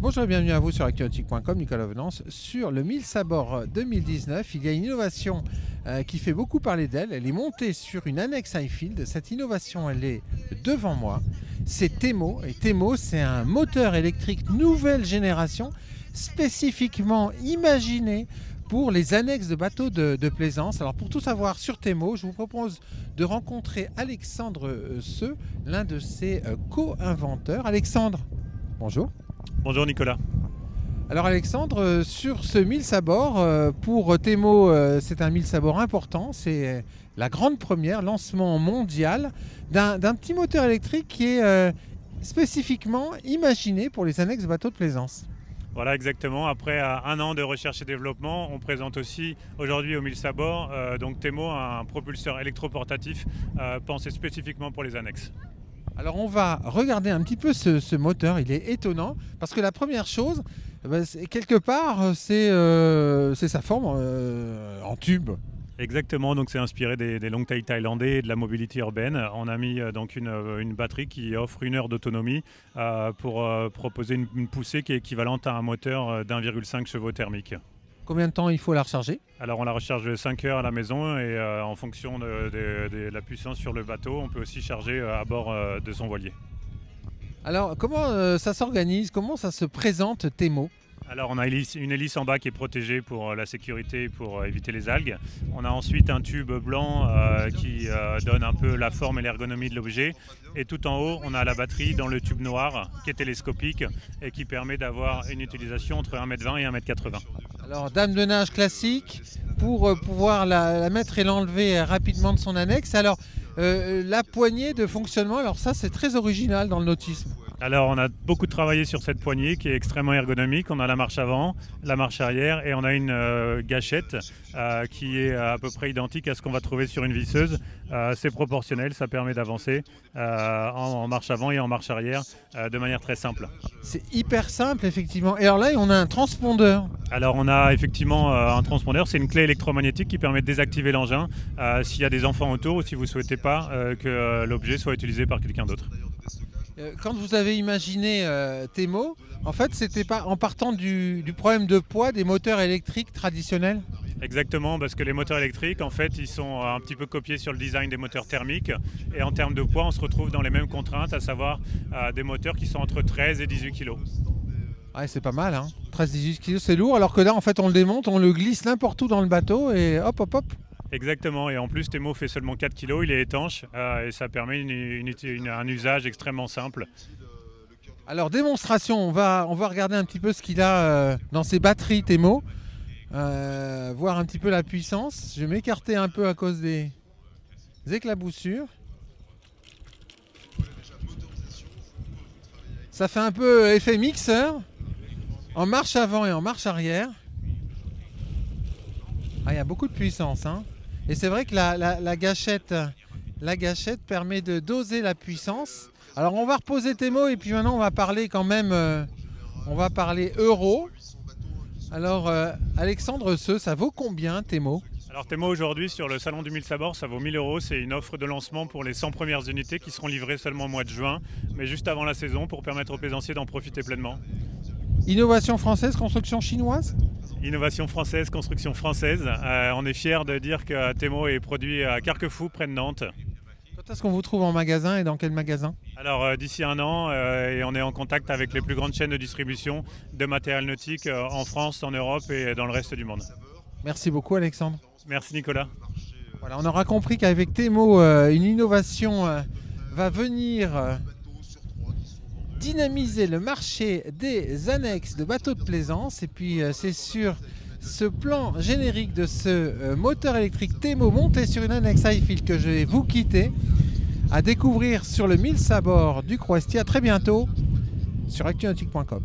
Bonjour et bienvenue à vous sur actu-nautique.com, Nicolas Venance. Sur le 1000 sabords 2019, il y a une innovation qui fait beaucoup parler d'elle. Elle est montée sur une annexe Highfield. Cette innovation, elle est devant moi. C'est Temo. Et Temo, c'est un moteur électrique nouvelle génération spécifiquement imaginé pour les annexes de bateaux de plaisance. Alors pour tout savoir sur Temo, je vous propose de rencontrer Alexandre Seu, l'un de ses co-inventeurs. Alexandre, bonjour. Bonjour Nicolas. Alors Alexandre, sur ce 1000 sabords, pour Temo, c'est un 1000 sabords important. C'est la grande première, lancement mondial d'un petit moteur électrique qui est spécifiquement imaginé pour les annexes bateaux de plaisance. Voilà, exactement. Après un an de recherche et développement, on présente aussi aujourd'hui au 1000 sabords donc Temo, un propulseur électroportatif pensé spécifiquement pour les annexes. Alors on va regarder un petit peu ce moteur, il est étonnant parce que la première chose, quelque part, c'est sa forme en tube. Exactement, donc c'est inspiré des longs tails thaïlandais et de la mobilité urbaine. On a mis donc une batterie qui offre 1 heure d'autonomie pour proposer une poussée qui est équivalente à un moteur d'1,5 chevaux thermique. Combien de temps il faut la recharger? Alors on la recharge 5 heures à la maison et en fonction de la puissance sur le bateau, on peut aussi charger à bord de son voilier. Alors comment ça s'organise? Comment ça se présente Temo? Alors on a une hélice en bas qui est protégée pour la sécurité, pour éviter les algues. On a ensuite un tube blanc qui donne un peu la forme et l'ergonomie de l'objet. Et tout en haut, on a la batterie dans le tube noir qui est télescopique et qui permet d'avoir une utilisation entre 1,20 m et 1,80 m. Alors dame de nage classique pour pouvoir la mettre et l'enlever rapidement de son annexe. Alors la poignée de fonctionnement, alors ça c'est très original dans le nautisme. Alors on a beaucoup travaillé sur cette poignée qui est extrêmement ergonomique. On a la marche avant, la marche arrière et on a une gâchette qui est à peu près identique à ce qu'on va trouver sur une visseuse. C'est proportionnel, ça permet d'avancer en marche avant et en marche arrière de manière très simple. C'est hyper simple effectivement. Et alors là on a un transpondeur. Alors on a effectivement un transpondeur, c'est une clé électromagnétique qui permet de désactiver l'engin s'il y a des enfants autour ou si vous ne souhaitez pas que l'objet soit utilisé par quelqu'un d'autre. Quand vous avez imaginé Temo, en fait, c'était pas en partant du problème de poids des moteurs électriques traditionnels? Exactement, parce que les moteurs électriques, en fait, ils sont un petit peu copiés sur le design des moteurs thermiques. Et en termes de poids, on se retrouve dans les mêmes contraintes, à savoir des moteurs qui sont entre 13 et 18 kg. Ouais, c'est pas mal, hein. 13-18 kg, c'est lourd, alors que là, en fait, on le démonte, on le glisse n'importe où dans le bateau et hop, hop, hop. Exactement, et en plus Temo fait seulement 4 kg, il est étanche et ça permet un usage extrêmement simple. Alors démonstration, on va regarder un petit peu ce qu'il a dans ses batteries Temo, voir un petit peu la puissance. Je vais m'écarter un peu à cause des éclaboussures. Ça fait un peu effet mixeur, en marche avant et en marche arrière. Ah, il y a beaucoup de puissance, hein. Et c'est vrai que la gâchette permet de doser la puissance. Alors on va reposer Temo et puis maintenant on va parler quand même, on va parler euro. Alors Alexandre Seu, ça vaut combien Temo? Alors Temo aujourd'hui sur le salon du 1000 sabords, ça vaut 1 000 €. C'est une offre de lancement pour les 100 premières unités qui seront livrées seulement au mois de juin, mais juste avant la saison pour permettre aux plaisanciers d'en profiter pleinement. Innovation française, construction chinoise? Innovation française, construction française. On est fiers de dire que Temo est produit à Carquefou, près de Nantes. Quand est-ce qu'on vous trouve en magasin et dans quel magasin? Alors d'ici un an, et on est en contact avec les plus grandes chaînes de distribution de matériel nautique en France, en Europe et dans le reste du monde. Merci beaucoup Alexandre. Merci Nicolas. Voilà, on aura compris qu'avec Temo, une innovation va venir dynamiser le marché des annexes de bateaux de plaisance. Et puis c'est sur ce plan générique de ce moteur électrique Temo monté sur une annexe Highfield que je vais vous quitter, à découvrir sur le 1000 sabords du Croestier. À très bientôt sur actu-nautique.com.